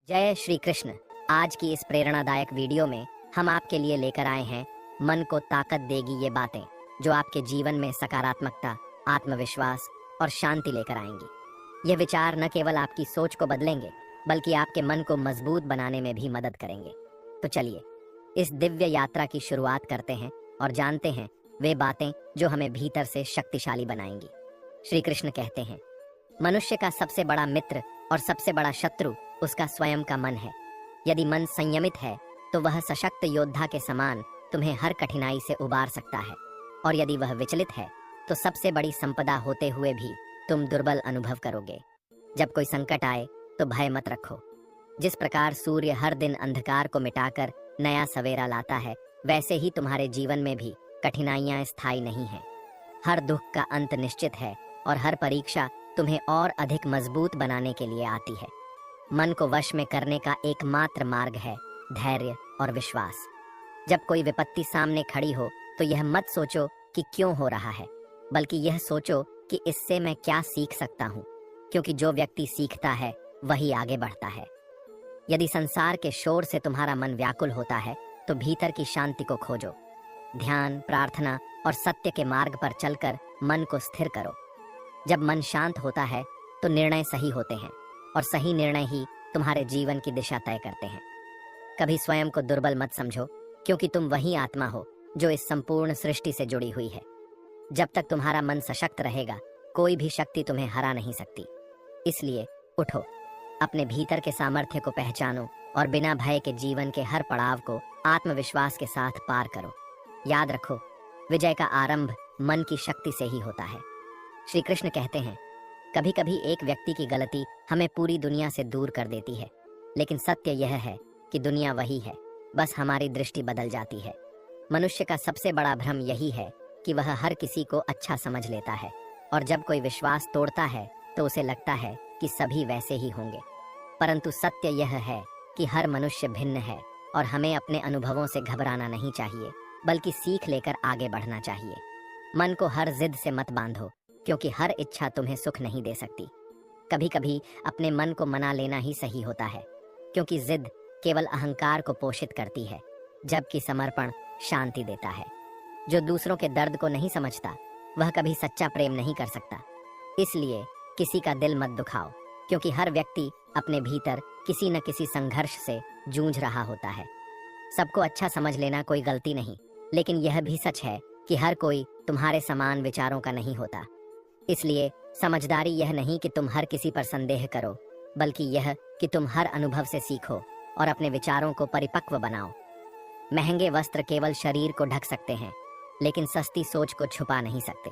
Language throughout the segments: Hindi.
जय श्री कृष्ण। आज की इस प्रेरणादायक वीडियो में हम आपके लिए लेकर आए हैं मन को ताकत देगी ये बातें जो आपके जीवन में सकारात्मकता, आत्मविश्वास और शांति लेकर आएंगी। ये विचार न केवल आपकी सोच को बदलेंगे बल्कि आपके मन को मजबूत बनाने में भी मदद करेंगे। तो चलिए इस दिव्य यात्रा की शुरुआत करते हैं और जानते हैं वे बातें जो हमें भीतर से शक्तिशाली बनाएंगी। श्री कृष्ण कहते हैं, मनुष्य का सबसे बड़ा मित्र और सबसे बड़ा शत्रु उसका स्वयं का मन है। यदि मन संयमित है तो वह सशक्त योद्धा के समान तुम्हें हर कठिनाई से उबार सकता है, और यदि वह विचलित है तो सबसे बड़ी संपदा होते हुए भी तुम दुर्बल अनुभव करोगे। जब कोई संकट आए तो भय मत रखो। जिस प्रकार सूर्य हर दिन अंधकार को मिटाकर नया सवेरा लाता है, वैसे ही तुम्हारे जीवन में भी कठिनाइयां स्थायी नहीं हैं। हर दुख का अंत निश्चित है और हर परीक्षा तुम्हें और अधिक मजबूत बनाने के लिए आती है। मन को वश में करने का एकमात्र मार्ग है धैर्य और विश्वास। जब कोई विपत्ति सामने खड़ी हो तो यह मत सोचो कि क्यों हो रहा है, बल्कि यह सोचो कि इससे मैं क्या सीख सकता हूँ, क्योंकि जो व्यक्ति सीखता है वही आगे बढ़ता है। यदि संसार के शोर से तुम्हारा मन व्याकुल होता है तो भीतर की शांति को खोजो। ध्यान, प्रार्थना और सत्य के मार्ग पर चलकर मन को स्थिर करो। जब मन शांत होता है तो निर्णय सही होते हैं, और सही निर्णय ही तुम्हारे जीवन की दिशा तय करते हैं। कभी स्वयं को दुर्बल मत समझो, क्योंकि तुम वही आत्मा हो जो इस संपूर्ण सृष्टि से जुड़ी हुई है। जब तक तुम्हारा मन सशक्त रहेगा, कोई भी शक्ति तुम्हें हरा नहीं सकती। इसलिए उठो, अपने भीतर के सामर्थ्य को पहचानो और बिना भय के जीवन के हर पड़ाव को आत्मविश्वास के साथ पार करो। याद रखो, विजय का आरंभ मन की शक्ति से ही होता है। श्री कृष्ण कहते हैं, कभी कभी एक व्यक्ति की गलती हमें पूरी दुनिया से दूर कर देती है, लेकिन सत्य यह है कि दुनिया वही है, बस हमारी दृष्टि बदल जाती है। मनुष्य का सबसे बड़ा भ्रम यही है कि वह हर किसी को अच्छा समझ लेता है, और जब कोई विश्वास तोड़ता है तो उसे लगता है कि सभी वैसे ही होंगे। परंतु सत्य यह है कि हर मनुष्य भिन्न है, और हमें अपने अनुभवों से घबराना नहीं चाहिए, बल्कि सीख लेकर आगे बढ़ना चाहिए। मन को हर जिद से मत बांधो, क्योंकि हर इच्छा तुम्हें सुख नहीं दे सकती। कभी कभी अपने मन को मना लेना ही सही होता है, क्योंकि जिद केवल अहंकार को पोषित करती है, जबकि समर्पण शांति देता है। जो दूसरों के दर्द को नहीं समझता वह कभी सच्चा प्रेम नहीं कर सकता। इसलिए किसी का दिल मत दुखाओ, क्योंकि हर व्यक्ति अपने भीतर किसी न किसी संघर्ष से जूझ रहा होता है। सबको अच्छा समझ लेना कोई गलती नहीं, लेकिन यह भी सच है कि हर कोई तुम्हारे समान विचारों का नहीं होता। इसलिए समझदारी यह नहीं कि तुम हर किसी पर संदेह करो, बल्कि यह कि तुम हर अनुभव से सीखो और अपने विचारों को परिपक्व बनाओ। महंगे वस्त्र केवल शरीर को ढक सकते हैं, लेकिन सस्ती सोच को छुपा नहीं सकते।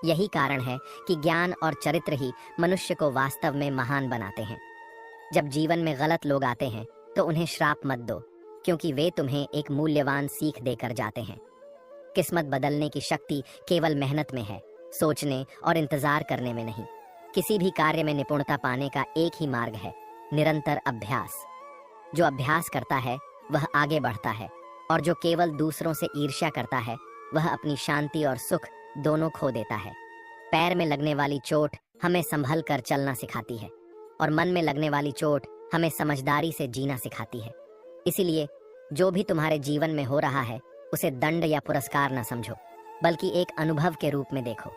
यही कारण है कि ज्ञान और चरित्र ही मनुष्य को वास्तव में महान बनाते हैं। जब जीवन में गलत लोग आते हैं तो उन्हें श्राप मत दो, क्योंकि वे तुम्हें एक मूल्यवान सीख देकर जाते हैं। किस्मत बदलने की शक्ति केवल मेहनत में है, सोचने और इंतजार करने में नहीं। किसी भी कार्य में निपुणता पाने का एक ही मार्ग है, निरंतर अभ्यास। जो अभ्यास करता है वह आगे बढ़ता है, और जो केवल दूसरों से ईर्ष्या करता है वह अपनी शांति और सुख दोनों खो देता है। पैर में लगने वाली चोट हमें संभल कर चलना सिखाती है, और मन में लगने वाली चोट हमें समझदारी से जीना सिखाती है। इसीलिए जो भी तुम्हारे जीवन में हो रहा है उसे दंड या पुरस्कार न समझो, बल्कि एक अनुभव के रूप में देखो।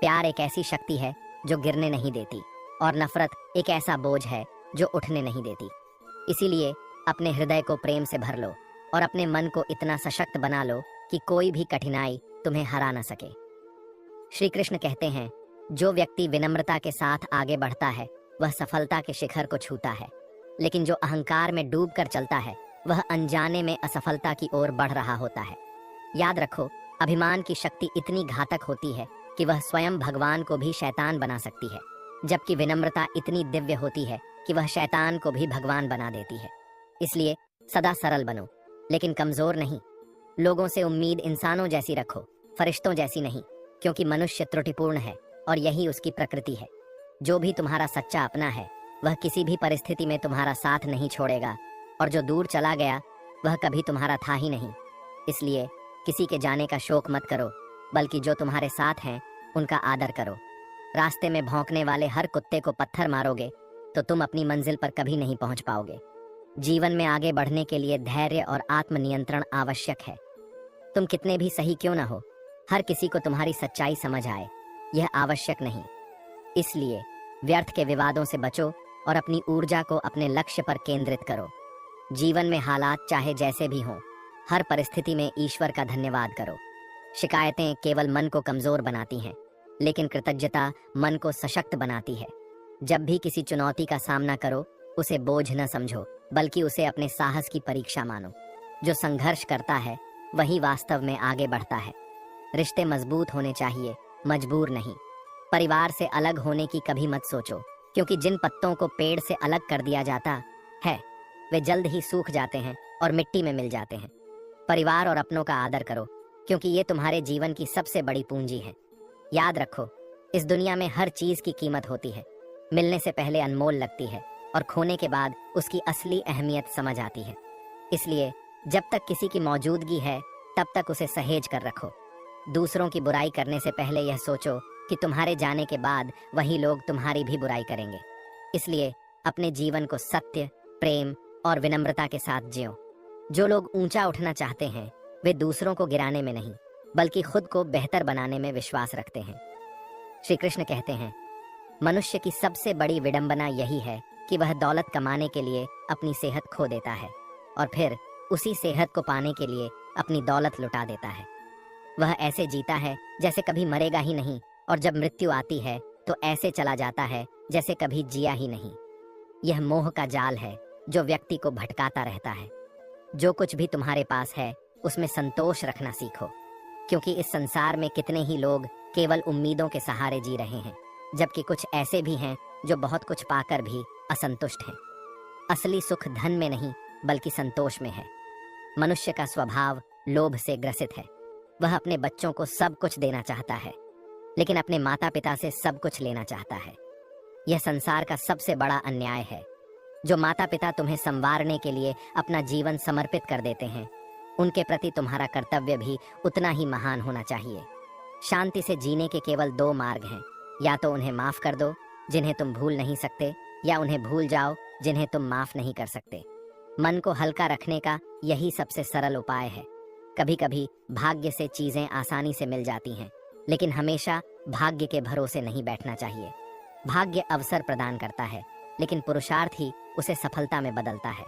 प्यार एक ऐसी शक्ति है जो गिरने नहीं देती, और नफरत एक ऐसा बोझ है जो उठने नहीं देती। इसीलिए अपने हृदय को प्रेम से भर लो और अपने मन को इतना सशक्त बना लो कि कोई भी कठिनाई तुम्हें हरा न सके। श्री कृष्ण कहते हैं, जो व्यक्ति विनम्रता के साथ आगे बढ़ता है वह सफलता के शिखर को छूता है, लेकिन जो अहंकार में डूब कर चलता है वह अनजाने में असफलता की ओर बढ़ रहा होता है। याद रखो, अभिमान की शक्ति इतनी घातक होती है कि वह स्वयं भगवान को भी शैतान बना सकती है, जबकि विनम्रता इतनी दिव्य होती है कि वह शैतान को भी भगवान बना देती है। इसलिए सदा सरल बनो, लेकिन कमजोर नहीं। लोगों से उम्मीद इंसानों जैसी रखो, फरिश्तों जैसी नहीं, क्योंकि मनुष्य त्रुटिपूर्ण है और यही उसकी प्रकृति है। जो भी तुम्हारा सच्चा अपना है वह किसी भी परिस्थिति में तुम्हारा साथ नहीं छोड़ेगा, और जो दूर चला गया वह कभी तुम्हारा था ही नहीं। इसलिए किसी के जाने का शोक मत करो, बल्कि जो तुम्हारे साथ हैं उनका आदर करो। रास्ते में भौंकने वाले हर कुत्ते को पत्थर मारोगे तो तुम अपनी मंजिल पर कभी नहीं पहुंच पाओगे। जीवन में आगे बढ़ने के लिए धैर्य और आत्मनियंत्रण आवश्यक है। तुम कितने भी सही क्यों ना हो, हर किसी को तुम्हारी सच्चाई समझ आए, यह आवश्यक नहीं। इसलिए व्यर्थ के विवादों से बचो और अपनी ऊर्जा को अपने लक्ष्य पर केंद्रित करो। जीवन में हालात चाहे जैसे भी हों, हर परिस्थिति में ईश्वर का धन्यवाद करो। शिकायतें केवल मन को कमजोर बनाती हैं, लेकिन कृतज्ञता मन को सशक्त बनाती है। जब भी किसी चुनौती का सामना करो, उसे बोझ न समझो, बल्कि उसे अपने साहस की परीक्षा मानो। जो संघर्ष करता है वही वास्तव में आगे बढ़ता है। रिश्ते मजबूत होने चाहिए, मजबूर नहीं। परिवार से अलग होने की कभी मत सोचो, क्योंकि जिन पत्तों को पेड़ से अलग कर दिया जाता है वे जल्द ही सूख जाते हैं और मिट्टी में मिल जाते हैं। परिवार और अपनों का आदर करो, क्योंकि ये तुम्हारे जीवन की सबसे बड़ी पूंजी है। याद रखो, इस दुनिया में हर चीज की कीमत होती है। मिलने से पहले अनमोल लगती है और खोने के बाद उसकी असली अहमियत समझ आती है। इसलिए जब तक किसी की मौजूदगी है, तब तक उसे सहेज कर रखो। दूसरों की बुराई करने से पहले यह सोचो कि तुम्हारे जाने के बाद वही लोग तुम्हारी भी बुराई करेंगे। इसलिए अपने जीवन को सत्य, प्रेम और विनम्रता के साथ जियो। जो लोग ऊंचा उठना चाहते हैं वे दूसरों को गिराने में नहीं, बल्कि खुद को बेहतर बनाने में विश्वास रखते हैं। श्री कृष्ण कहते हैं, मनुष्य की सबसे बड़ी विडंबना यही है कि वह दौलत कमाने के लिए अपनी सेहत खो देता है और फिर उसी सेहत को पाने के लिए अपनी दौलत लुटा देता है। वह ऐसे जीता है जैसे कभी मरेगा ही नहीं, और जब मृत्यु आती है तो ऐसे चला जाता है जैसे कभी जिया ही नहीं। यह मोह का जाल है जो व्यक्ति को भटकाता रहता है। जो कुछ भी तुम्हारे पास है उसमें संतोष रखना सीखो, क्योंकि इस संसार में कितने ही लोग केवल उम्मीदों के सहारे जी रहे हैं, जबकि कुछ ऐसे भी हैं जो बहुत कुछ पाकर भी असंतुष्ट हैं। असली सुख धन में नहीं, बल्कि संतोष में है। मनुष्य का स्वभाव लोभ से ग्रसित है। वह अपने बच्चों को सब कुछ देना चाहता है, लेकिन अपने माता पिता से सब कुछ लेना चाहता है। यह संसार का सबसे बड़ा अन्याय है। जो माता पिता तुम्हें संवारने के लिए अपना जीवन समर्पित कर देते हैं, उनके प्रति तुम्हारा कर्तव्य भी उतना ही महान होना चाहिए। शांति से जीने के केवल दो मार्ग हैं, या तो उन्हें माफ कर दो जिन्हें तुम भूल नहीं सकते, या उन्हें भूल जाओ जिन्हें तुम माफ नहीं कर सकते। मन को हल्का रखने का यही सबसे सरल उपाय है। कभी कभी भाग्य से चीजें आसानी से मिल जाती हैं, लेकिन हमेशा भाग्य के भरोसे नहीं बैठना चाहिए। भाग्य अवसर प्रदान करता है, लेकिन पुरुषार्थ ही उसे सफलता में बदलता है।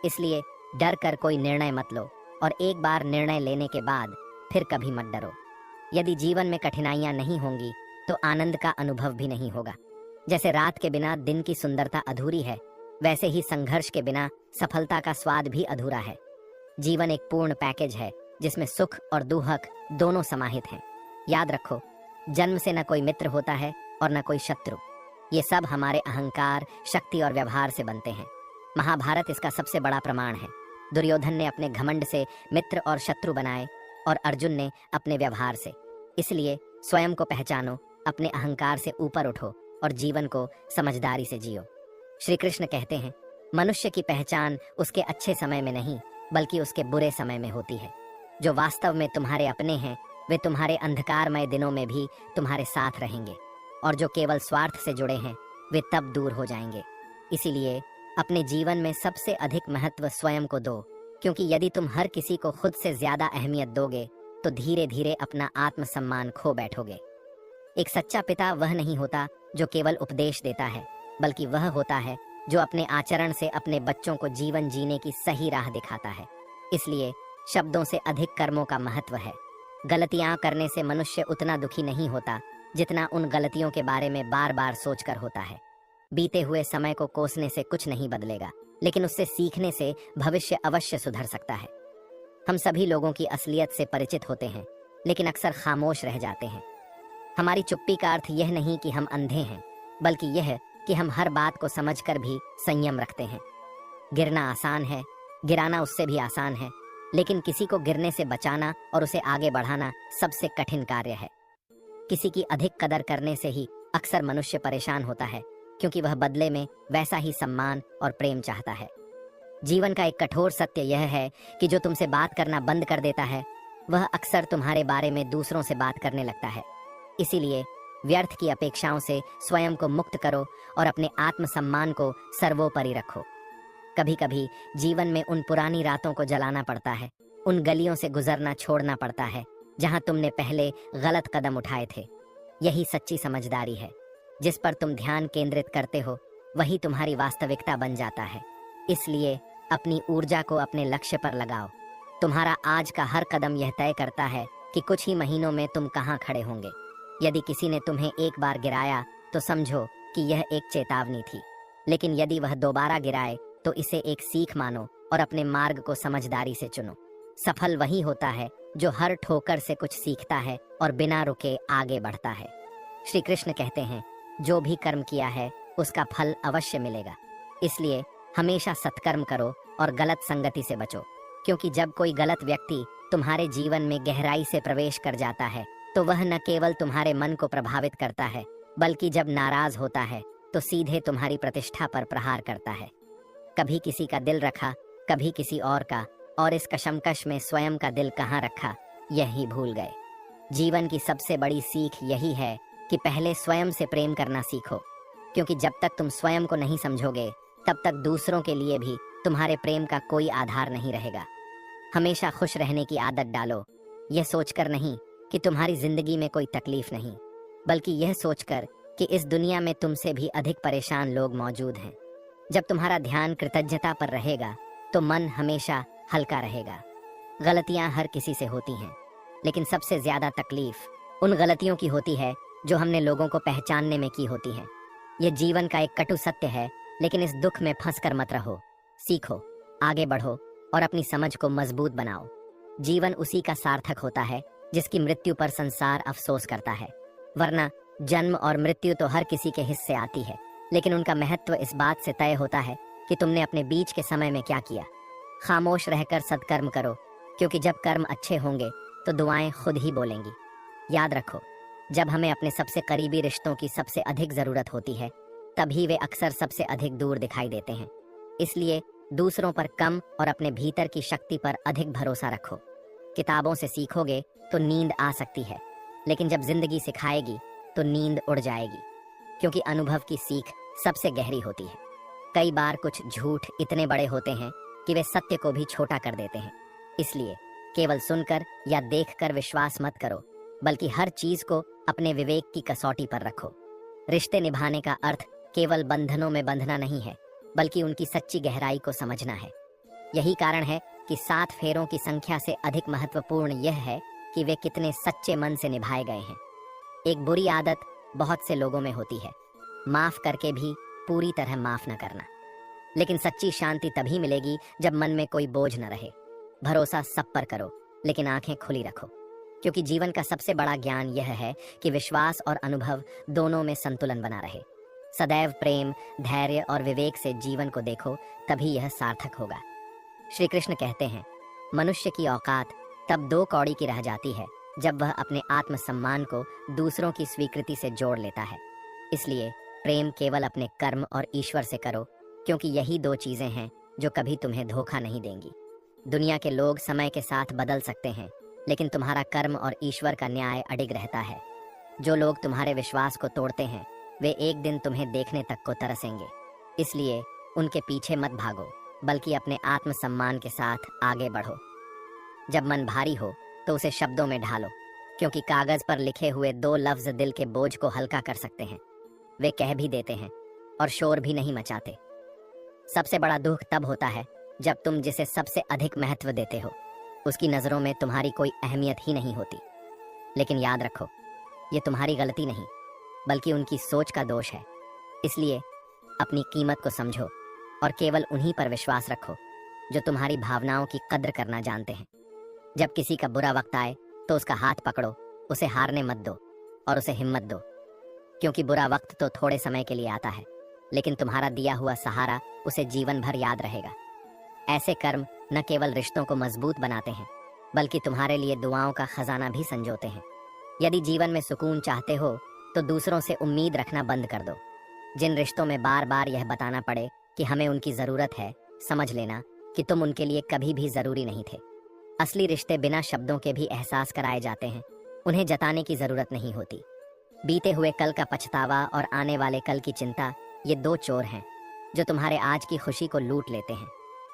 इसलिए डर कर कोई निर्णय मत लो, और एक बार निर्णय लेने के बाद फिर कभी मत डरो। यदि जीवन में कठिनाइयां नहीं होंगी तो आनंद का अनुभव भी नहीं होगा। जैसे रात के बिना दिन की सुंदरता अधूरी है, वैसे ही संघर्ष के बिना सफलता का स्वाद भी अधूरा है। जीवन एक पूर्ण पैकेज है जिसमें सुख और दुख दोनों समाहित हैं। याद रखो, जन्म से न कोई मित्र होता है और न कोई शत्रु। ये सब हमारे अहंकार, शक्ति और व्यवहार से बनते हैं। महाभारत इसका सबसे बड़ा प्रमाण है। दुर्योधन ने अपने घमंड से मित्र और शत्रु बनाए, और अर्जुन ने अपने व्यवहार से। इसलिए स्वयं को पहचानो, अपने अहंकार से ऊपर उठो और जीवन को समझदारी से जियो। श्री कृष्ण कहते हैं, मनुष्य की पहचान उसके अच्छे समय में नहीं, बल्कि उसके बुरे समय में होती है। जो वास्तव में तुम्हारे अपने हैं वे तुम्हारे अंधकारमय दिनों में भी तुम्हारे साथ रहेंगे, और जो केवल स्वार्थ से जुड़े हैं वे तब दूर हो जाएंगे। इसीलिए अपने जीवन में सबसे अधिक महत्व स्वयं को दो, क्योंकि यदि तुम हर किसी को खुद से ज्यादा अहमियत दोगे तो धीरे धीरे अपना आत्मसम्मान खो बैठोगे। एक सच्चा पिता वह नहीं होता जो केवल उपदेश देता है, बल्कि वह होता है जो अपने आचरण से अपने बच्चों को जीवन जीने की सही राह दिखाता है। इसलिए शब्दों से अधिक कर्मों का महत्व है। गलतियां करने से मनुष्य उतना दुखी नहीं होता जितना उन गलतियों के बारे में बार बार सोचकर होता है। बीते हुए समय को कोसने से कुछ नहीं बदलेगा, लेकिन उससे सीखने से भविष्य अवश्य सुधर सकता है। हम सभी लोगों की असलियत से परिचित होते हैं, लेकिन अक्सर खामोश रह जाते हैं। हमारी चुप्पी का अर्थ यह नहीं कि हम अंधे हैं, बल्कि यह कि हम हर बात को समझकर भी संयम रखते हैं। गिरना आसान है, गिराना उससे भी आसान है, लेकिन किसी को गिरने से बचाना और उसे आगे बढ़ाना सबसे कठिन कार्य है। किसी की अधिक कदर करने से ही अक्सर मनुष्य परेशान होता है, क्योंकि वह बदले में वैसा ही सम्मान और प्रेम चाहता है। जीवन का एक कठोर सत्य यह है कि जो तुमसे बात करना बंद कर देता है, वह अक्सर तुम्हारे बारे में दूसरों से बात करने लगता है। इसीलिए व्यर्थ की अपेक्षाओं से स्वयं को मुक्त करो और अपने आत्मसम्मान को सर्वोपरि रखो। कभी कभी जीवन में उन पुरानी रातों को जलाना पड़ता है, उन गलियों से गुजरना छोड़ना पड़ता है जहां तुमने पहले गलत कदम उठाए थे। यही सच्ची समझदारी है। जिस पर तुम ध्यान केंद्रित करते हो वही तुम्हारी वास्तविकता बन जाता है। इसलिए अपनी ऊर्जा को अपने लक्ष्य पर लगाओ। तुम्हारा आज का हर कदम यह तय करता है कि कुछ ही महीनों में तुम कहाँ खड़े होंगे। यदि किसी ने तुम्हें एक बार गिराया तो समझो कि यह एक चेतावनी थी, लेकिन यदि वह दोबारा गिराए तो इसे एक सीख मानो और अपने मार्ग को समझदारी से चुनो। सफल वही होता है जो हर ठोकर से कुछ सीखता है और बिना रुके आगे बढ़ता है। श्री कृष्ण कहते हैं, जो भी कर्म किया है उसका फल अवश्य मिलेगा। इसलिए हमेशा सत्कर्म करो और गलत संगति से बचो, क्योंकि जब कोई गलत व्यक्ति तुम्हारे जीवन में गहराई से प्रवेश कर जाता है तो वह न केवल तुम्हारे मन को प्रभावित करता है, बल्कि जब नाराज होता है तो सीधे तुम्हारी प्रतिष्ठा पर प्रहार करता है। कभी किसी का दिल रखा, कभी किसी और का, और इस कशमकश में स्वयं का दिल कहाँ रखा यही भूल गए। जीवन की सबसे बड़ी सीख यही है कि पहले स्वयं से प्रेम करना सीखो, क्योंकि जब तक तुम स्वयं को नहीं समझोगे तब तक दूसरों के लिए भी तुम्हारे प्रेम का कोई आधार नहीं रहेगा। हमेशा खुश रहने की आदत डालो, यह सोचकर नहीं कि तुम्हारी जिंदगी में कोई तकलीफ नहीं, बल्कि यह सोचकर कि इस दुनिया में तुमसे भी अधिक परेशान लोग मौजूद हैं। जब तुम्हारा ध्यान कृतज्ञता पर रहेगा तो मन हमेशा हल्का रहेगा। गलतियां हर किसी से होती हैं, लेकिन सबसे ज्यादा तकलीफ उन गलतियों की होती है जो हमने लोगों को पहचानने में की होती है। यह जीवन का एक कटु सत्य है, लेकिन इस दुख में फंस कर मत रहो। सीखो, आगे बढ़ो और अपनी समझ को मजबूत बनाओ। जीवन उसी का सार्थक होता है जिसकी मृत्यु पर संसार अफसोस करता है, वरना जन्म और मृत्यु तो हर किसी के हिस्से आती है, लेकिन उनका महत्व इस बात से तय होता है कि तुमने अपने बीच के समय में क्या किया। खामोश रहकर सत्कर्म करो, क्योंकि जब कर्म अच्छे होंगे तो दुआएं खुद ही बोलेंगी। याद रखो, जब हमें अपने सबसे करीबी रिश्तों की सबसे अधिक जरूरत होती है तभी वे अक्सर सबसे अधिक दूर दिखाई देते हैं। इसलिए दूसरों पर कम और अपने भीतर की शक्ति पर अधिक भरोसा रखो। किताबों से सीखोगे तो नींद आ सकती है, लेकिन जब जिंदगी सिखाएगी तो नींद उड़ जाएगी, क्योंकि अनुभव की सीख सबसे गहरी होती है। कई बार कुछ झूठ इतने बड़े होते हैं कि वे सत्य को भी छोटा कर देते हैं। इसलिए केवल सुनकर या देखकर विश्वास मत करो, बल्कि हर चीज को अपने विवेक की कसौटी पर रखो। रिश्ते निभाने का अर्थ केवल बंधनों में बंधना नहीं है, बल्कि उनकी सच्ची गहराई को समझना है। यही कारण है कि 7 फेरों की संख्या से अधिक महत्वपूर्ण यह है कि वे कितने सच्चे मन से निभाए गए हैं। एक बुरी आदत बहुत से लोगों में होती है, माफ करके भी पूरी तरह माफ न करना। लेकिन सच्ची शांति तभी मिलेगी जब मन में कोई बोझ न रहे। भरोसा सब पर करो, लेकिन आंखें खुली रखो, क्योंकि जीवन का सबसे बड़ा ज्ञान यह है कि विश्वास और अनुभव दोनों में संतुलन बना रहे। सदैव प्रेम, धैर्य और विवेक से जीवन को देखो, तभी यह सार्थक होगा। श्री कृष्ण कहते हैं, मनुष्य की औकात तब 2 कौड़ी की रह जाती है जब वह अपने आत्मसम्मान को दूसरों की स्वीकृति से जोड़ लेता है। इसलिए प्रेम केवल अपने कर्म और ईश्वर से करो, क्योंकि यही 2 चीजें हैं जो कभी तुम्हें धोखा नहीं देंगी। दुनिया के लोग समय के साथ बदल सकते हैं, लेकिन तुम्हारा कर्म और ईश्वर का न्याय अडिग रहता है। जो लोग तुम्हारे विश्वास को तोड़ते हैं वे एक दिन तुम्हें देखने तक को तरसेंगे। इसलिए उनके पीछे मत भागो, बल्कि अपने आत्मसम्मान के साथ आगे बढ़ो। जब मन भारी हो तो उसे शब्दों में ढालो, क्योंकि कागज पर लिखे हुए 2 लफ्ज दिल के बोझ को हल्का कर सकते हैं। वे कह भी देते हैं और शोर भी नहीं मचाते। सबसे बड़ा दुख तब होता है जब तुम जिसे सबसे अधिक महत्व देते हो उसकी नजरों में तुम्हारी कोई अहमियत ही नहीं होती। लेकिन याद रखो, ये तुम्हारी गलती नहीं, बल्कि उनकी सोच का दोष है। इसलिए अपनी कीमत को समझो और केवल उन्हीं पर विश्वास रखो जो तुम्हारी भावनाओं की कद्र करना जानते हैं। जब किसी का बुरा वक्त आए तो उसका हाथ पकड़ो, उसे हारने मत दो और उसे हिम्मत दो, क्योंकि बुरा वक्त तो थोड़े समय के लिए आता है, लेकिन तुम्हारा दिया हुआ सहारा उसे जीवन भर याद रहेगा। ऐसे कर्म न केवल रिश्तों को मजबूत बनाते हैं, बल्कि तुम्हारे लिए दुआओं का खजाना भी संजोते हैं। यदि जीवन में सुकून चाहते हो तो दूसरों से उम्मीद रखना बंद कर दो। जिन रिश्तों में बार बार यह बताना पड़े कि हमें उनकी जरूरत है, समझ लेना कि तुम उनके लिए कभी भी जरूरी नहीं थे। असली रिश्ते बिना शब्दों के भी एहसास कराए जाते हैं, उन्हें जताने की जरूरत नहीं होती। बीते हुए कल का पछतावा और आने वाले कल की चिंता, ये दो चोर हैं जो तुम्हारे आज की खुशी को लूट लेते हैं।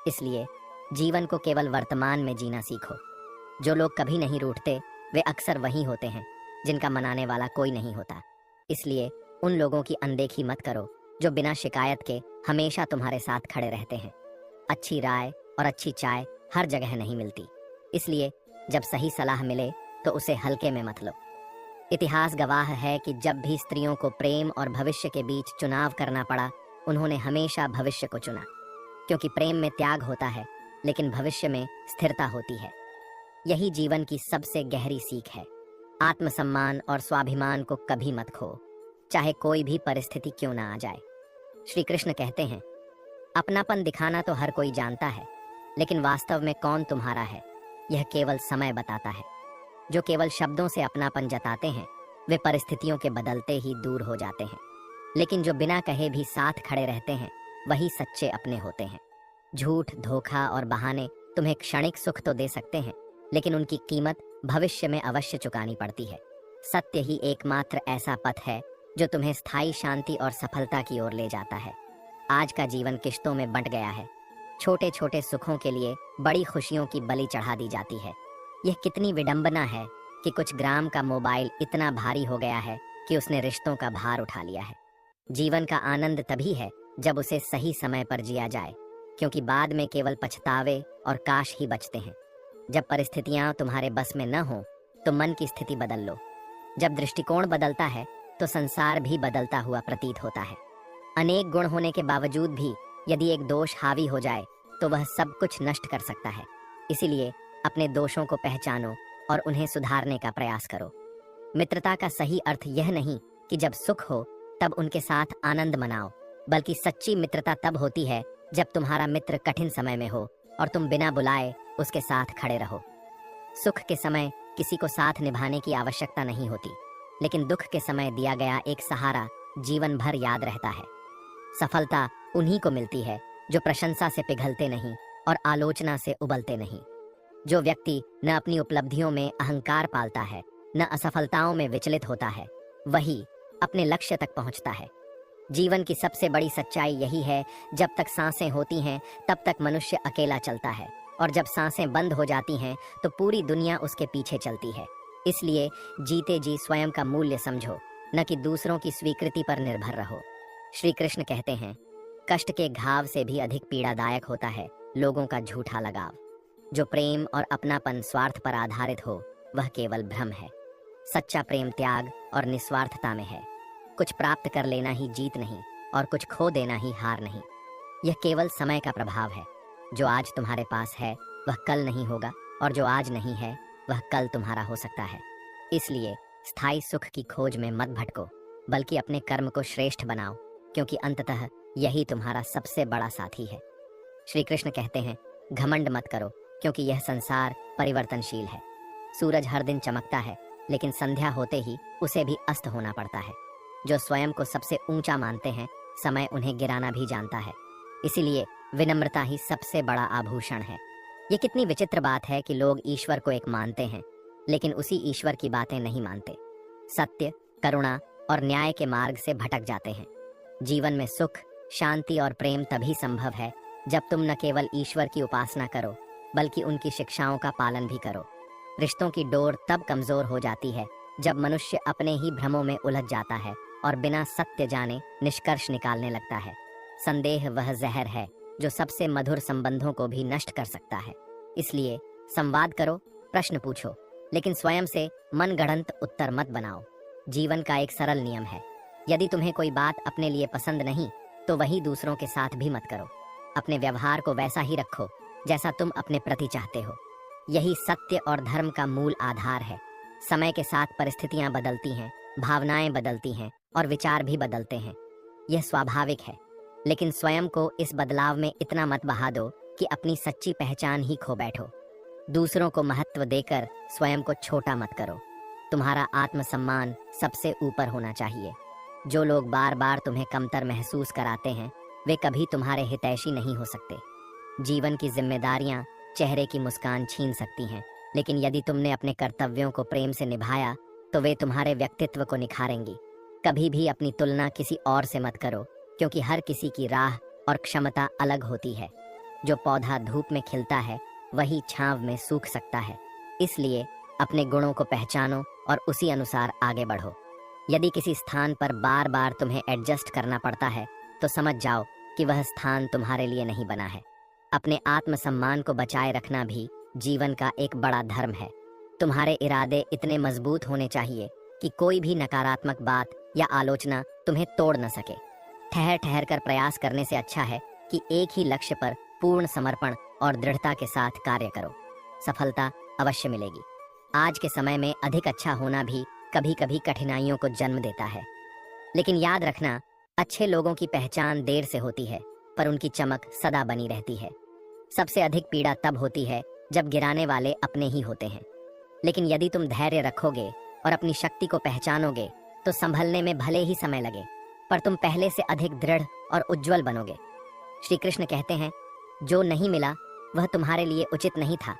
इसलिए जीवन को केवल वर्तमान में जीना सीखो। जो लोग कभी नहीं रूठते वे अक्सर वही होते हैं जिनका मनाने वाला कोई नहीं होता। इसलिए उन लोगों की अनदेखी मत करो जो बिना शिकायत के हमेशा तुम्हारे साथ खड़े रहते हैं। अच्छी राय और अच्छी चाय हर जगह नहीं मिलती, इसलिए जब सही सलाह मिले तो उसे हल्के में मत लो। इतिहास गवाह है कि जब भी स्त्रियों को प्रेम और भविष्य के बीच चुनाव करना पड़ा, उन्होंने हमेशा भविष्य को चुना, क्योंकि प्रेम में त्याग होता है लेकिन भविष्य में स्थिरता होती है। यही जीवन की सबसे गहरी सीख है। आत्मसम्मान और स्वाभिमान को कभी मत खो, चाहे कोई भी परिस्थिति क्यों ना आ जाए। श्री कृष्ण कहते हैं, अपनापन दिखाना तो हर कोई जानता है, लेकिन वास्तव में कौन तुम्हारा है यह केवल समय बताता है। जो केवल शब्दों से अपनापन जताते हैं वे परिस्थितियों के बदलते ही दूर हो जाते हैं, लेकिन जो बिना कहे भी साथ खड़े रहते हैं वही सच्चे अपने होते हैं। झूठ, धोखा और बहाने तुम्हें क्षणिक सुख तो दे सकते हैं, लेकिन उनकी कीमत भविष्य में अवश्य चुकानी पड़ती है। सत्य ही एकमात्र ऐसा पथ है जो तुम्हें स्थायी शांति और सफलता की ओर ले जाता है। आज का जीवन किश्तों में बंट गया है। छोटे छोटे सुखों के लिए बड़ी खुशियों की बलि चढ़ा दी जाती है। यह कितनी विडंबना है कि कुछ ग्राम का मोबाइल इतना भारी हो गया है कि उसने रिश्तों का भार उठा लिया है। जीवन का आनंद तभी है जब उसे सही समय पर जिया जाए, क्योंकि बाद में केवल पछतावे और काश ही बचते हैं। जब परिस्थितियां तुम्हारे बस में न हो तो मन की स्थिति बदल लो। जब दृष्टिकोण बदलता है तो संसार भी बदलता हुआ प्रतीत होता है। अनेक गुण होने के बावजूद भी यदि एक दोष हावी हो जाए तो वह सब कुछ नष्ट कर सकता है। इसीलिए अपने दोषों को पहचानो और उन्हें सुधारने का प्रयास करो। मित्रता का सही अर्थ यह नहीं कि जब सुख हो तब उनके साथ आनंद मनाओ, बल्कि सच्ची मित्रता तब होती है जब तुम्हारा मित्र कठिन समय में हो और तुम बिना बुलाए उसके साथ खड़े रहो। सुख के समय किसी को साथ निभाने की आवश्यकता नहीं होती, लेकिन दुख के समय दिया गया एक सहारा जीवन भर याद रहता है। सफलता उन्हीं को मिलती है जो प्रशंसा से पिघलते नहीं और आलोचना से उबलते नहीं। जो व्यक्ति न अपनी उपलब्धियों में अहंकार पालता है न असफलताओं में विचलित होता है, वही अपने लक्ष्य तक पहुंचता है। जीवन की सबसे बड़ी सच्चाई यही है, जब तक सांसें होती हैं तब तक मनुष्य अकेला चलता है, और जब सांसें बंद हो जाती हैं तो पूरी दुनिया उसके पीछे चलती है। इसलिए जीते जी स्वयं का मूल्य समझो, न कि दूसरों की स्वीकृति पर निर्भर रहो। श्री कृष्ण कहते हैं, कष्ट के घाव से भी अधिक पीड़ादायक होता है लोगों का झूठा लगाव। जो प्रेम और अपनापन स्वार्थ पर आधारित हो वह केवल भ्रम है। सच्चा प्रेम त्याग और निस्वार्थता में है। कुछ प्राप्त कर लेना ही जीत नहीं और कुछ खो देना ही हार नहीं। यह केवल समय का प्रभाव है। जो आज तुम्हारे पास है वह कल नहीं होगा, और जो आज नहीं है वह कल तुम्हारा हो सकता है। इसलिए स्थायी सुख की खोज में मत भटको, बल्कि अपने कर्म को श्रेष्ठ बनाओ, क्योंकि अंततः यही तुम्हारा सबसे बड़ा साथी है। श्री कृष्ण कहते हैं, घमंड मत करो, क्योंकि यह संसार परिवर्तनशील है। सूरज हर दिन चमकता है, लेकिन संध्या होते ही उसे भी अस्त होना पड़ता है। जो स्वयं को सबसे ऊंचा मानते हैं, समय उन्हें गिराना भी जानता है। इसीलिए विनम्रता ही सबसे बड़ा आभूषण है। ये कितनी विचित्र बात है कि लोग ईश्वर को एक मानते हैं, लेकिन उसी ईश्वर की बातें नहीं मानते। सत्य, करुणा और न्याय के मार्ग से भटक जाते हैं। जीवन में सुख, शांति और प्रेम तभी संभव है जब तुम न केवल ईश्वर की उपासना करो, बल्कि उनकी शिक्षाओं का पालन भी करो। रिश्तों की डोर तब कमजोर हो जाती है जब मनुष्य अपने ही भ्रमों में उलझ जाता है और बिना सत्य जाने निष्कर्ष निकालने लगता है। संदेह वह जहर है जो सबसे मधुर संबंधों को भी नष्ट कर सकता है। इसलिए संवाद करो, प्रश्न पूछो, लेकिन स्वयं से मनगढ़ंत उत्तर मत बनाओ। जीवन का एक सरल नियम है, यदि तुम्हें कोई बात अपने लिए पसंद नहीं तो वही दूसरों के साथ भी मत करो। अपने व्यवहार को वैसा ही रखो जैसा तुम अपने प्रति चाहते हो। यही सत्य और धर्म का मूल आधार है। समय के साथ परिस्थितियां बदलती हैं, भावनाएं बदलती हैं और विचार भी बदलते हैं। यह स्वाभाविक है, लेकिन स्वयं को इस बदलाव में इतना मत बहा दो कि अपनी सच्ची पहचान ही खो बैठो। दूसरों को महत्व देकर स्वयं को छोटा मत करो। तुम्हारा आत्मसम्मान सबसे ऊपर होना चाहिए। जो लोग बार बार तुम्हें कमतर महसूस कराते हैं, वे कभी तुम्हारे हितैषी नहीं हो सकते। जीवन की जिम्मेदारियां चेहरे की मुस्कान छीन सकती हैं, लेकिन यदि तुमने अपने कर्तव्यों को प्रेम से निभाया तो वे तुम्हारे व्यक्तित्व को निखारेंगी। कभी भी अपनी तुलना किसी और से मत करो, क्योंकि हर किसी की राह और क्षमता अलग होती है। जो पौधा धूप में खिलता है वही छांव में सूख सकता है। इसलिए अपने गुणों को पहचानो और उसी अनुसार आगे बढ़ो। यदि किसी स्थान पर बार बार तुम्हें एडजस्ट करना पड़ता है तो समझ जाओ कि वह स्थान तुम्हारे लिए नहीं बना है। अपने आत्मसम्मान को बचाए रखना भी जीवन का एक बड़ा धर्म है। तुम्हारे इरादे इतने मजबूत होने चाहिए कि कोई भी नकारात्मक बात या आलोचना तुम्हें तोड़ न सके। ठहर ठहर कर प्रयास करने से अच्छा है कि एक ही लक्ष्य पर पूर्ण समर्पण और दृढ़ता के साथ कार्य करो। सफलता अवश्य मिलेगी। आज के समय में अधिक अच्छा होना भी कभी कभी कठिनाइयों को जन्म देता है, लेकिन याद रखना, अच्छे लोगों की पहचान देर से होती है पर उनकी चमक सदा बनी रहती है। सबसे अधिक पीड़ा तब होती है जब गिराने वाले अपने ही होते हैं। लेकिन यदि तुम धैर्य रखोगे और अपनी शक्ति को पहचानोगे तो संभलने में भले ही समय लगे, पर तुम पहले से अधिक दृढ़ और उज्जवल बनोगे। श्री कृष्ण कहते हैं, जो नहीं मिला वह तुम्हारे लिए उचित नहीं था,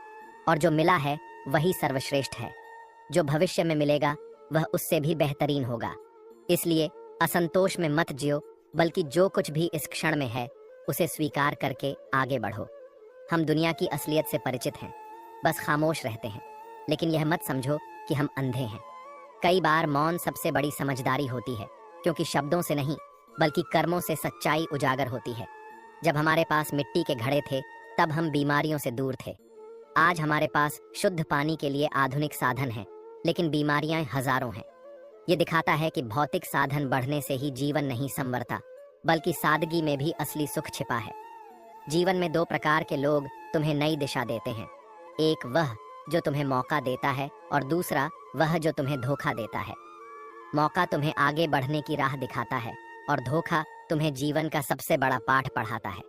और जो मिला है वही सर्वश्रेष्ठ है। जो भविष्य में मिलेगा वह उससे भी बेहतरीन होगा। इसलिए असंतोष में मत जियो, बल्कि जो कुछ भी इस क्षण में है उसे स्वीकार करके आगे बढ़ो। हम दुनिया की असलियत से परिचित हैं, बस खामोश रहते हैं। लेकिन यह मत समझो कि हम अंधे हैं। कई बार मौन सबसे बड़ी समझदारी होती है, क्योंकि शब्दों से नहीं बल्कि कर्मों से सच्चाई उजागर होती है। जब हमारे पास मिट्टी के घड़े थे तब हम बीमारियों से दूर थे। आज हमारे पास शुद्ध पानी के लिए आधुनिक साधन हैं, लेकिन बीमारियां हजारों हैं। ये दिखाता है कि भौतिक साधन बढ़ने से ही जीवन नहीं संवरता, बल्कि सादगी में भी असली सुख छिपा है। जीवन में दो प्रकार के लोग तुम्हें नई दिशा देते हैं। एक वह जो तुम्हें मौका देता है, और दूसरा वह जो तुम्हें धोखा देता है। मौका तुम्हें आगे बढ़ने की राह दिखाता है, और धोखा तुम्हें जीवन का सबसे बड़ा पाठ पढ़ाता है।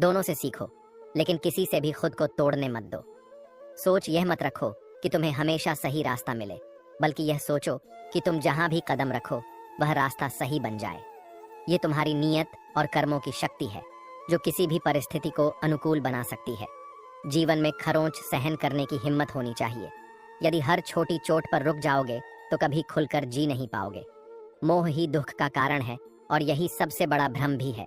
दोनों से सीखो, लेकिन किसी से भी खुद को तोड़ने मत दो। सोच यह मत रखो कि तुम्हें हमेशा सही रास्ता मिले, बल्कि यह सोचो कि तुम जहां भी कदम रखो वह रास्ता सही बन जाए। ये तुम्हारी नीयत और कर्मों की शक्ति है जो किसी भी परिस्थिति को अनुकूल बना सकती है। जीवन में खरोंच सहन करने की हिम्मत होनी चाहिए। यदि हर छोटी चोट पर रुक जाओगे तो कभी खुलकर जी नहीं पाओगे। मोह ही दुख का कारण है, और यही सबसे बड़ा भ्रम भी है।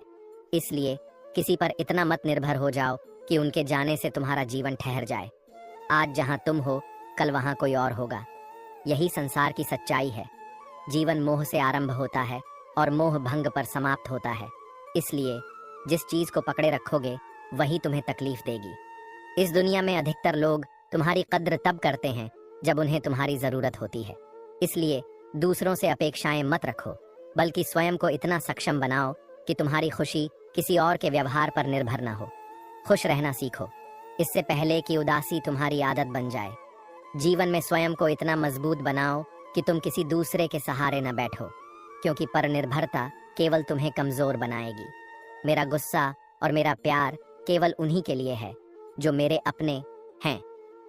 इसलिए किसी पर इतना मत निर्भर हो जाओ कि उनके जाने से तुम्हारा जीवन ठहर जाए। आज जहां तुम हो कल वहां कोई और होगा। यही संसार की सच्चाई है। जीवन मोह से आरंभ होता है और मोह भंग पर समाप्त होता है। इसलिए जिस चीज को पकड़े रखोगे वही तुम्हें तकलीफ देगी। इस दुनिया में अधिकतर लोग तुम्हारी कद्र तब करते हैं जब उन्हें तुम्हारी जरूरत होती है। इसलिए दूसरों से अपेक्षाएं मत रखो, बल्कि स्वयं को इतना सक्षम बनाओ कि तुम्हारी खुशी किसी और के व्यवहार पर निर्भर न हो। खुश रहना सीखो, इससे पहले कि उदासी तुम्हारी आदत बन जाए। जीवन में स्वयं को इतना मजबूत बनाओ कि तुम किसी दूसरे के सहारे न बैठो, क्योंकि परनिर्भरता केवल तुम्हें कमजोर बनाएगी। मेरा गुस्सा और मेरा प्यार केवल उन्हीं के लिए है जो मेरे अपने हैं,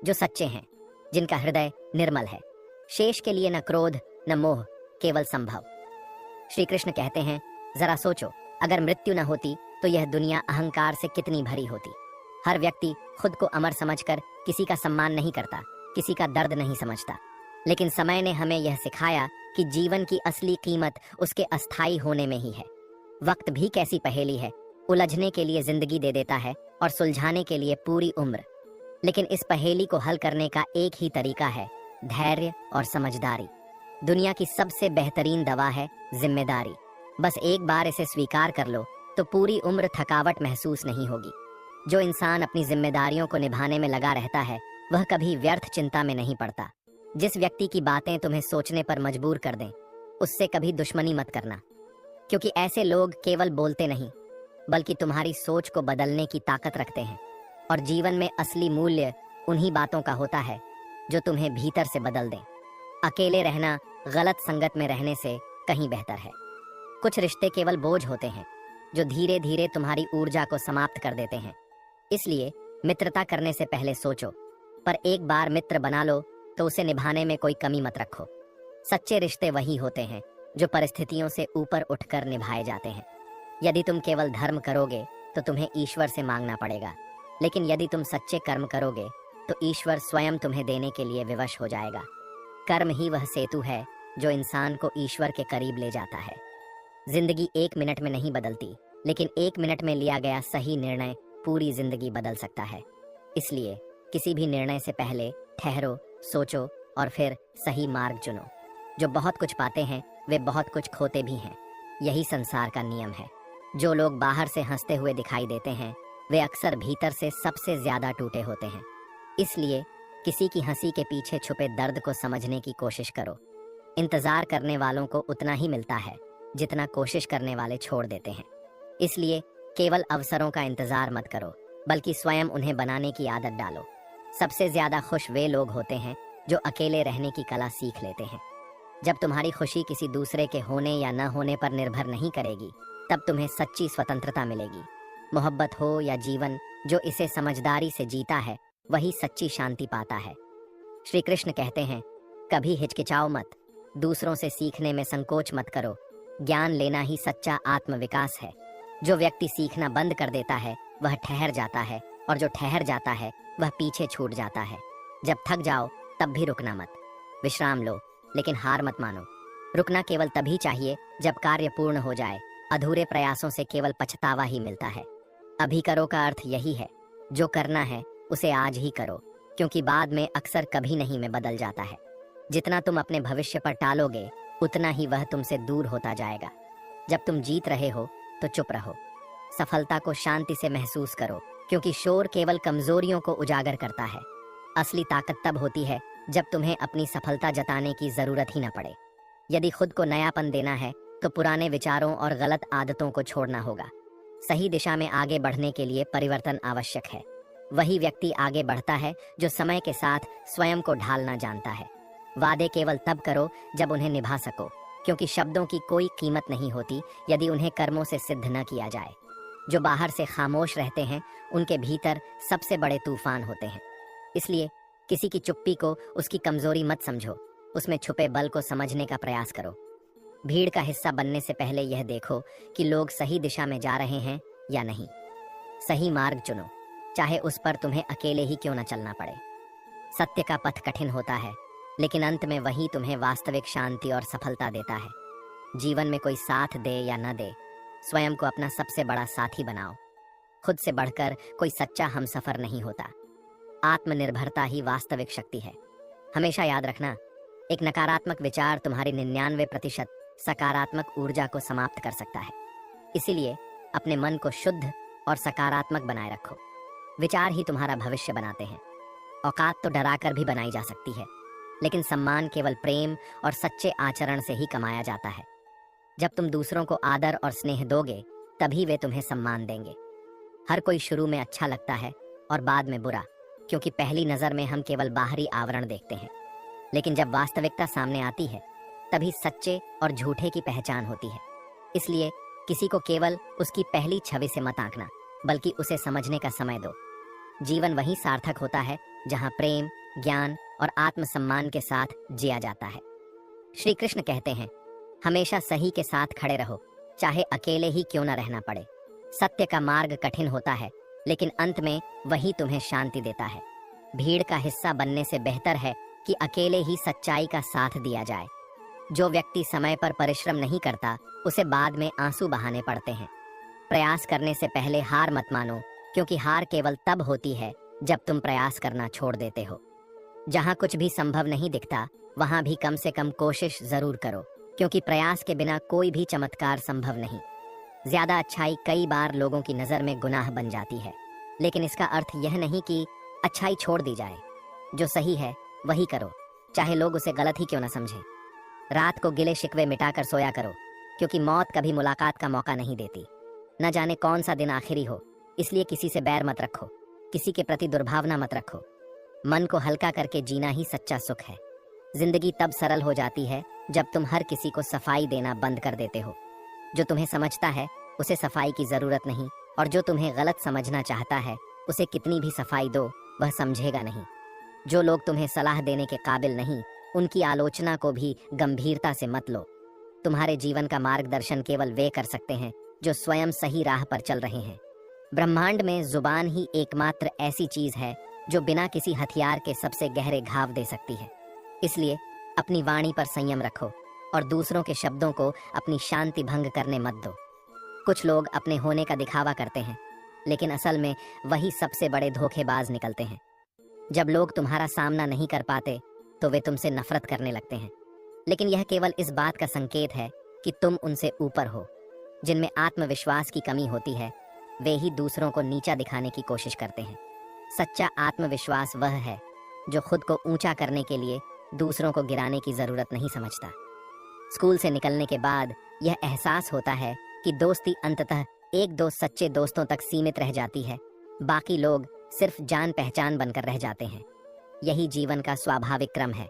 जो सच्चे हैं, जिनका हृदय निर्मल है। शेष के लिए न क्रोध न मोह, केवल संभव। श्री कृष्ण कहते हैं, जरा सोचो, अगर मृत्यु न होती तो यह दुनिया अहंकार से कितनी भरी होती। हर व्यक्ति खुद को अमर समझकर किसी का सम्मान नहीं करता, किसी का दर्द नहीं समझता। लेकिन समय ने हमें यह सिखाया कि जीवन की असली कीमत उसके अस्थायी होने में ही है। वक्त भी कैसी पहेली है, उलझने के लिए जिंदगी दे देता है और सुलझाने के लिए पूरी उम्र। लेकिन इस पहेली को हल करने का एक ही तरीका है, धैर्य और समझदारी। दुनिया की सबसे बेहतरीन दवा है जिम्मेदारी। बस एक बार इसे स्वीकार कर लो तो पूरी उम्र थकावट महसूस नहीं होगी। जो इंसान अपनी जिम्मेदारियों को निभाने में लगा रहता है वह कभी व्यर्थ चिंता में नहीं पड़ता। जिस व्यक्ति की बातें तुम्हें सोचने पर मजबूर कर दें, उससे कभी दुश्मनी मत करना, क्योंकि ऐसे लोग केवल बोलते नहीं बल्कि तुम्हारी सोच को बदलने की ताकत रखते हैं। और जीवन में असली मूल्य उन्हीं बातों का होता है जो तुम्हें भीतर से बदल दें। अकेले रहना गलत संगत में रहने से कहीं बेहतर है। कुछ रिश्ते केवल बोझ होते हैं जो धीरे धीरे तुम्हारी ऊर्जा को समाप्त कर देते हैं। इसलिए मित्रता करने से पहले सोचो, पर एक बार मित्र बना लो तो उसे निभाने में कोई कमी मत रखो। सच्चे रिश्ते वही होते हैं जो परिस्थितियों से ऊपर उठकर निभाए जाते हैं। यदि तुम केवल धर्म करोगे तो तुम्हें ईश्वर से मांगना पड़ेगा, लेकिन यदि तुम सच्चे कर्म करोगे तो ईश्वर स्वयं तुम्हें देने के लिए विवश हो जाएगा। कर्म ही वह सेतु है जो इंसान को ईश्वर के करीब ले जाता है। जिंदगी 1 मिनट में नहीं बदलती, लेकिन 1 मिनट में लिया गया सही निर्णय पूरी जिंदगी बदल सकता है। इसलिए किसी भी निर्णय से पहले ठहरो, सोचो और फिर सही मार्ग चुनो। जो बहुत कुछ पाते हैं वे बहुत कुछ खोते भी हैं। यही संसार का नियम है। जो लोग बाहर से हंसते हुए दिखाई देते हैं वे अक्सर भीतर से सबसे ज्यादा टूटे होते हैं। इसलिए किसी की हंसी के पीछे छुपे दर्द को समझने की कोशिश करो। इंतजार करने वालों को उतना ही मिलता है जितना कोशिश करने वाले छोड़ देते हैं। इसलिए केवल अवसरों का इंतजार मत करो, बल्कि स्वयं उन्हें बनाने की आदत डालो। सबसे ज्यादा खुश वे लोग होते हैं जो अकेले रहने की कला सीख लेते हैं। जब तुम्हारी खुशी किसी दूसरे के होने या न होने पर निर्भर नहीं करेगी, तब तुम्हें सच्ची स्वतंत्रता मिलेगी। मोहब्बत हो या जीवन, जो इसे समझदारी से जीता है वही सच्ची शांति पाता है। श्री कृष्ण कहते हैं, कभी हिचकिचाओ मत, दूसरों से सीखने में संकोच मत करो। ज्ञान लेना ही सच्चा आत्मविकास है। जो व्यक्ति सीखना बंद कर देता है वह ठहर जाता है, और जो ठहर जाता है वह पीछे छूट जाता है। जब थक जाओ तब भी रुकना मत। विश्राम लो, लेकिन हार मत मानो। रुकना केवल तभी चाहिए जब कार्य पूर्ण हो जाए। अधूरे प्रयासों से केवल पछतावा ही मिलता है। अभी करो का अर्थ यही है, जो करना है उसे आज ही करो, क्योंकि बाद में अक्सर कभी नहीं में बदल जाता है। जितना तुम अपने भविष्य पर टालोगे उतना ही वह तुमसे दूर होता जाएगा। जब तुम जीत रहे हो तो चुप रहो। सफलता को शांति से महसूस करो, क्योंकि शोर केवल कमजोरियों को उजागर करता है। असली ताकत तब होती है जब तुम्हें अपनी सफलता जताने की जरूरत ही न पड़े। यदि खुद को नयापन देना है तो पुराने विचारों और गलत आदतों को छोड़ना होगा। सही दिशा में आगे बढ़ने के लिए परिवर्तन आवश्यक है। वही व्यक्ति आगे बढ़ता है जो समय के साथ स्वयं को ढालना जानता है। वादे केवल तब करो जब उन्हें निभा सको, क्योंकि शब्दों की कोई कीमत नहीं होती यदि उन्हें कर्मों से सिद्ध न किया जाए। जो बाहर से खामोश रहते हैं उनके भीतर सबसे बड़े तूफान होते हैं। इसलिए किसी की चुप्पी को उसकी कमजोरी मत समझो, उसमें छुपे बल को समझने का प्रयास करो। भीड़ का हिस्सा बनने से पहले यह देखो कि लोग सही दिशा में जा रहे हैं या नहीं। सही मार्ग चुनो, चाहे उस पर तुम्हें अकेले ही क्यों न चलना पड़े। सत्य का पथ कठिन होता है, लेकिन अंत में वही तुम्हें वास्तविक शांति और सफलता देता है। जीवन में कोई साथ दे या न दे, स्वयं को अपना सबसे बड़ा साथी बनाओ। खुद से बढ़कर कोई सच्चा हमसफर नहीं होता। आत्मनिर्भरता ही वास्तविक शक्ति है। हमेशा याद रखना, एक नकारात्मक विचार तुम्हारी 99% सकारात्मक ऊर्जा को समाप्त कर सकता है। इसीलिए अपने मन को शुद्ध और सकारात्मक बनाए रखो। विचार ही तुम्हारा भविष्य बनाते हैं। औकात तो डराकर भी बनाई जा सकती है, लेकिन सम्मान केवल प्रेम और सच्चे आचरण से ही कमाया जाता है। जब तुम दूसरों को आदर और स्नेह दोगे तभी वे तुम्हें सम्मान देंगे। हर कोई शुरू में अच्छा लगता है और बाद में बुरा, क्योंकि पहली नजर में हम केवल बाहरी आवरण देखते हैं, लेकिन जब वास्तविकता सामने आती है तभी सच्चे और झूठे की पहचान होती है। इसलिए किसी को केवल उसकी पहली छवि से मत आंकना, बल्कि उसे समझने का समय दो। जीवन वही सार्थक होता है जहां प्रेम, ज्ञान और आत्मसम्मान के साथ जिया जाता है। श्री कृष्ण कहते हैं, हमेशा सही के साथ खड़े रहो, चाहे अकेले ही क्यों न रहना पड़े। सत्य का मार्ग कठिन होता है, लेकिन अंत में वही तुम्हें शांति देता है। भीड़ का हिस्सा बनने से बेहतर है कि अकेले ही सच्चाई का साथ दिया जाए। जो व्यक्ति समय पर परिश्रम नहीं करता उसे बाद में आंसू बहाने पड़ते हैं। प्रयास करने से पहले हार मत मानो, क्योंकि हार केवल तब होती है जब तुम प्रयास करना छोड़ देते हो। जहां कुछ भी संभव नहीं दिखता वहां भी कम से कम कोशिश जरूर करो, क्योंकि प्रयास के बिना कोई भी चमत्कार संभव नहीं। ज्यादा अच्छाई कई बार लोगों की नजर में गुनाह बन जाती है, लेकिन इसका अर्थ यह नहीं कि अच्छाई छोड़ दी जाए। जो सही है वही करो, चाहे लोग उसे गलत ही क्यों न समझे। रात को गिले शिकवे मिटाकर सोया करो, क्योंकि मौत कभी मुलाकात का मौका नहीं देती। न जाने कौन सा दिन आखिरी हो, इसलिए किसी से बैर मत रखो, किसी के प्रति दुर्भावना मत रखो। मन को हल्का करके जीना ही सच्चा सुख है। जिंदगी तब सरल हो जाती है जब तुम हर किसी को सफाई देना बंद कर देते हो। जो तुम्हें समझता है उसे सफाई की जरूरत नहीं, और जो तुम्हें गलत समझना चाहता है उसे कितनी भी सफाई दो वह समझेगा नहीं। जो लोग तुम्हें सलाह देने के काबिल नहीं, उनकी आलोचना को भी गंभीरता से मत लो। तुम्हारे जीवन का मार्गदर्शन केवल वे कर सकते हैं जो स्वयं सही राह पर चल रहे हैं। ब्रह्मांड में जुबान ही एकमात्र ऐसी चीज है जो बिना किसी हथियार के सबसे गहरे घाव दे सकती है। इसलिए अपनी वाणी पर संयम रखो और दूसरों के शब्दों को अपनी शांति भंग करने मत दो। कुछ लोग अपने होने का दिखावा करते हैं, लेकिन असल में वही सबसे बड़े धोखेबाज निकलते हैं। जब लोग तुम्हारा सामना नहीं कर पाते तो वे तुमसे नफरत करने लगते हैं, लेकिन यह केवल इस बात का संकेत है कि तुम उनसे ऊपर हो। जिनमें आत्मविश्वास की कमी होती है वे ही दूसरों को नीचा दिखाने की कोशिश करते हैं। सच्चा आत्मविश्वास वह है जो खुद को ऊंचा करने के लिए दूसरों को गिराने की जरूरत नहीं समझता। स्कूल से निकलने के बाद यह एहसास होता है कि दोस्ती अंततः एक दो सच्चे दोस्तों तक सीमित रह जाती है, बाकी लोग सिर्फ जान पहचान बनकर रह जाते हैं। यही जीवन का स्वाभाविक क्रम है,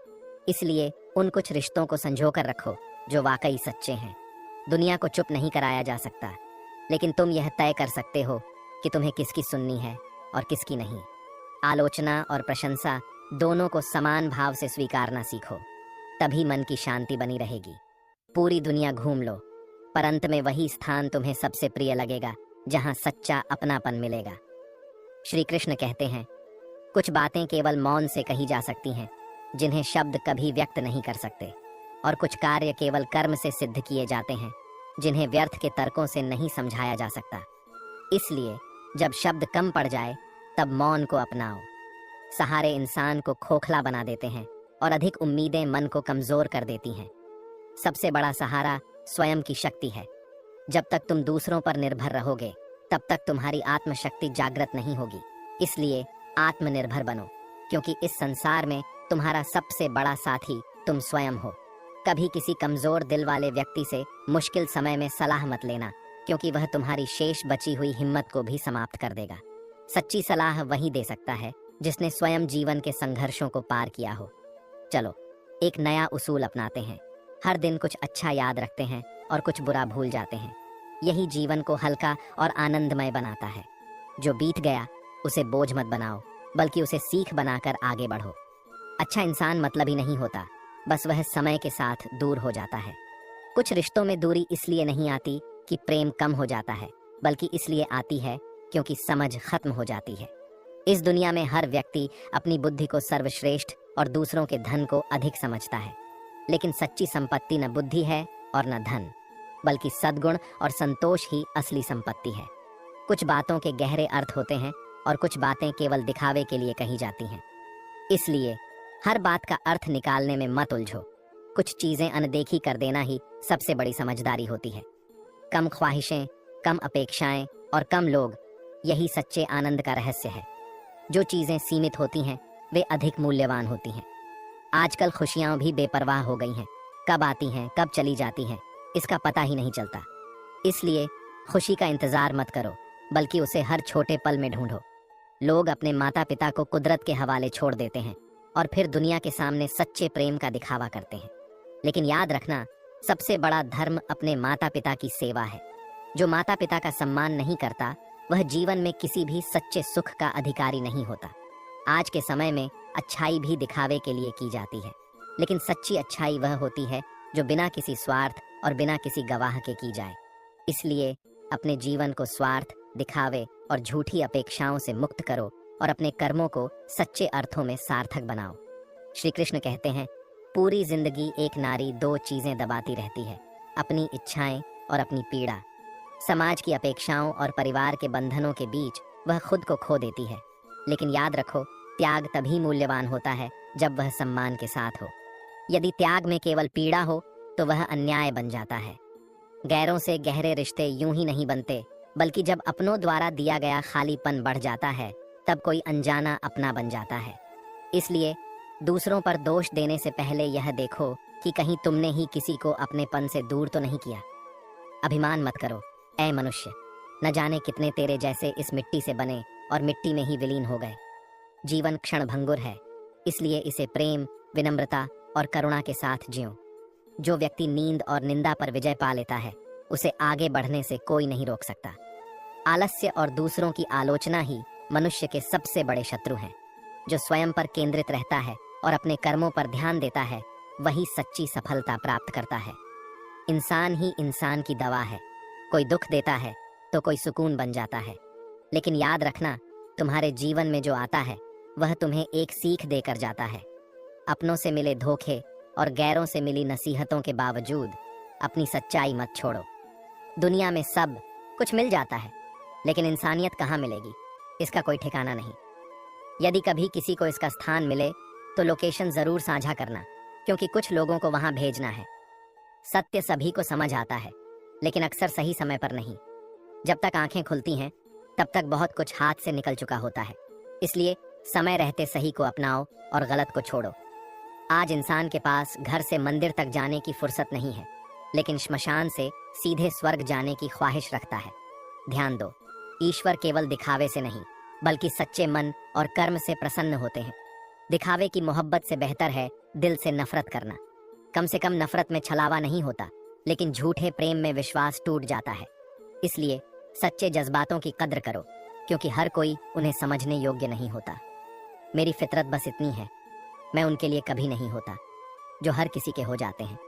इसलिए उन कुछ रिश्तों को संजोकर रखो जो वाकई सच्चे हैं। दुनिया को चुप नहीं कराया जा सकता, लेकिन तुम यह तय कर सकते हो कि तुम्हें किसकी सुननी है और किसकी नहीं। आलोचना और प्रशंसा दोनों को समान भाव से स्वीकारना सीखो, तभी मन की शांति बनी रहेगी। पूरी दुनिया घूम लो, पर अंत में वही स्थान तुम्हें सबसे प्रिय लगेगा जहां सच्चा अपनापन मिलेगा। श्री कृष्ण कहते हैं, कुछ बातें केवल मौन से कही जा सकती हैं जिन्हें शब्द कभी व्यक्त नहीं कर सकते, और कुछ कार्य केवल कर्म से सिद्ध किए जाते हैं जिन्हें व्यर्थ के तर्कों से नहीं समझाया जा सकता। इसलिए जब शब्द कम पड़ जाए तब मौन को अपनाओ। सहारे इंसान को खोखला बना देते हैं और अधिक उम्मीदें मन को कमजोर कर देती हैं। सबसे बड़ा सहारा स्वयं की शक्ति है। जब तक तुम दूसरों पर निर्भर रहोगे तब तक तुम्हारी आत्मशक्ति जागृत नहीं होगी। इसलिए आत्मनिर्भर बनो, क्योंकि इस संसार में तुम्हारा सबसे बड़ा साथी तुम स्वयं हो। कभी किसी कमजोर दिल वाले व्यक्ति से मुश्किल समय में सलाह मत लेना, क्योंकि वह तुम्हारी शेष बची हुई हिम्मत को भी समाप्त कर देगा। सच्ची सलाह वही दे सकता है जिसने स्वयं जीवन के संघर्षों को पार किया हो। चलो एक नया उसूल अपनाते हैं, हर दिन कुछ अच्छा याद रखते हैं और कुछ बुरा भूल जाते हैं। यही जीवन को हल्का और आनंदमय बनाता है। जो बीत गया उसे बोझ मत बनाओ, बल्कि उसे सीख बनाकर आगे बढ़ो। अच्छा इंसान मतलब ही नहीं होता, बस वह समय के साथ दूर हो जाता है। कुछ रिश्तों में दूरी इसलिए नहीं आती कि प्रेम कम हो जाता है, बल्कि इसलिए आती है क्योंकि समझ खत्म हो जाती है। इस दुनिया में हर व्यक्ति अपनी बुद्धि को सर्वश्रेष्ठ और दूसरों के धन को अधिक समझता है, लेकिन सच्ची संपत्ति न बुद्धि है और न धन, बल्कि सद्गुण और संतोष ही असली संपत्ति है। कुछ बातों के गहरे अर्थ होते हैं और कुछ बातें केवल दिखावे के लिए कही जाती हैं। इसलिए हर बात का अर्थ निकालने में मत उलझो। कुछ चीजें अनदेखी कर देना ही सबसे बड़ी समझदारी होती है। कम ख्वाहिशें, कम अपेक्षाएं और कम लोग, यही सच्चे आनंद का रहस्य है। जो चीजें सीमित होती हैं वे अधिक मूल्यवान होती हैं। आजकल खुशियां भी बेपरवाह हो गई हैं, कब आती हैं कब चली जाती हैं इसका पता ही नहीं चलता। इसलिए खुशी का इंतजार मत करो, बल्कि उसे हर छोटे पल में ढूंढो। लोग अपने माता पिता को कुदरत के हवाले छोड़ देते हैं और फिर दुनिया के सामने सच्चे प्रेम का दिखावा करते हैं। लेकिन याद रखना, सबसे बड़ा धर्म अपने माता पिता की सेवा है। जो माता पिता का सम्मान नहीं करता वह जीवन में किसी भी सच्चे सुख का अधिकारी नहीं होता। आज के समय में अच्छाई भी दिखावे के लिए की जाती है, लेकिन सच्ची अच्छाई वह होती है जो बिना किसी स्वार्थ और बिना किसी गवाह के की जाए। इसलिए अपने जीवन को स्वार्थ, दिखावे और झूठी अपेक्षाओं से मुक्त करो और अपने कर्मों को सच्चे अर्थों में सार्थक बनाओ। श्री कृष्ण कहते हैं, पूरी जिंदगी एक नारी दो चीजें दबाती रहती है, अपनी इच्छाएं और अपनी पीड़ा। समाज की अपेक्षाओं और परिवार के बंधनों के बीच वह खुद को खो देती है। लेकिन याद रखो, त्याग तभी मूल्यवान होता है जब वह सम्मान के साथ हो। यदि त्याग में केवल पीड़ा हो तो वह अन्याय बन जाता है। गैरों से गहरे रिश्ते यूं ही नहीं बनते, बल्कि जब अपनों द्वारा दिया गया खालीपन बढ़ जाता है तब कोई अनजाना अपना बन जाता है। इसलिए दूसरों पर दोष देने से पहले यह देखो कि कहीं तुमने ही किसी को अपनेपन से दूर तो नहीं किया। अभिमान मत करो ऐ मनुष्य, न जाने कितने तेरे जैसे इस मिट्टी से बने और मिट्टी में ही विलीन हो गए। जीवन क्षण भंगुर है, इसलिए इसे प्रेम, विनम्रता और करुणा के साथ जियो। जो व्यक्ति नींद और निंदा पर विजय पा लेता है उसे आगे बढ़ने से कोई नहीं रोक सकता। आलस्य और दूसरों की आलोचना ही मनुष्य के सबसे बड़े शत्रु हैं। जो स्वयं पर केंद्रित रहता है और अपने कर्मों पर ध्यान देता है वही सच्ची सफलता प्राप्त करता है। इंसान ही इंसान की दवा है। कोई दुख देता है तो कोई सुकून बन जाता है। लेकिन याद रखना, तुम्हारे जीवन में जो आता है वह तुम्हें एक सीख देकर जाता है। अपनों से मिले धोखे और गैरों से मिली नसीहतों के बावजूद अपनी सच्चाई मत छोड़ो। दुनिया में सब कुछ मिल जाता है, लेकिन इंसानियत कहाँ मिलेगी, इसका कोई ठिकाना नहीं। यदि कभी किसी को इसका स्थान मिले तो लोकेशन जरूर साझा करना, क्योंकि कुछ लोगों को वहां भेजना है। सत्य सभी को समझ आता है, लेकिन अक्सर सही समय पर नहीं। जब तक आंखें खुलती हैं तब तक बहुत कुछ हाथ से निकल चुका होता है। इसलिए समय रहते सही को अपनाओ और गलत को छोड़ो। आज इंसान के पास घर से मंदिर तक जाने की फुर्सत नहीं है, लेकिन श्मशान से सीधे स्वर्ग जाने की ख्वाहिश रखता है। ध्यान दो, ईश्वर केवल दिखावे से नहीं बल्कि सच्चे मन और कर्म से प्रसन्न होते हैं। दिखावे की मोहब्बत से बेहतर है दिल से नफरत करना। कम से कम नफरत में छलावा नहीं होता, लेकिन झूठे प्रेम में विश्वास टूट जाता है। इसलिए सच्चे जज्बातों की कद्र करो, क्योंकि हर कोई उन्हें समझने योग्य नहीं होता। मेरी फितरत बस इतनी है, मैं उनके लिए कभी नहीं होता जो हर किसी के हो जाते हैं।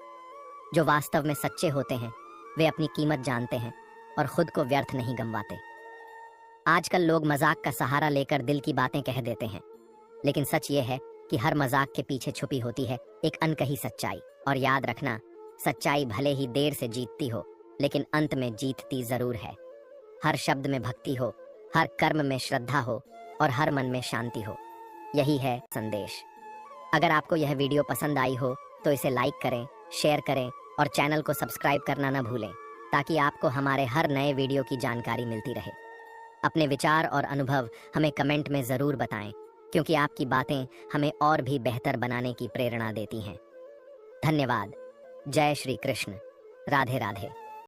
जो वास्तव में सच्चे होते हैं वे अपनी कीमत जानते हैं और खुद को व्यर्थ नहीं गंवाते। आजकल लोग मजाक का सहारा लेकर दिल की बातें कह देते हैं, लेकिन सच ये है कि हर मजाक के पीछे छुपी होती है एक अनकही सच्चाई। और याद रखना, सच्चाई भले ही देर से जीतती हो, लेकिन अंत में जीतती जरूर है। हर शब्द में भक्ति हो, हर कर्म में श्रद्धा हो और हर मन में शांति हो। यही है संदेश। अगर आपको यह वीडियो पसंद आई हो तो इसे लाइक करें, शेयर करें और चैनल को सब्सक्राइब करना न भूलें, ताकि आपको हमारे हर नए वीडियो की जानकारी मिलती रहे। अपने विचार और अनुभव हमें कमेंट में ज़रूर बताएं, क्योंकि आपकी बातें हमें और भी बेहतर बनाने की प्रेरणा देती हैं। धन्यवाद। जय श्री कृष्ण। राधे राधे।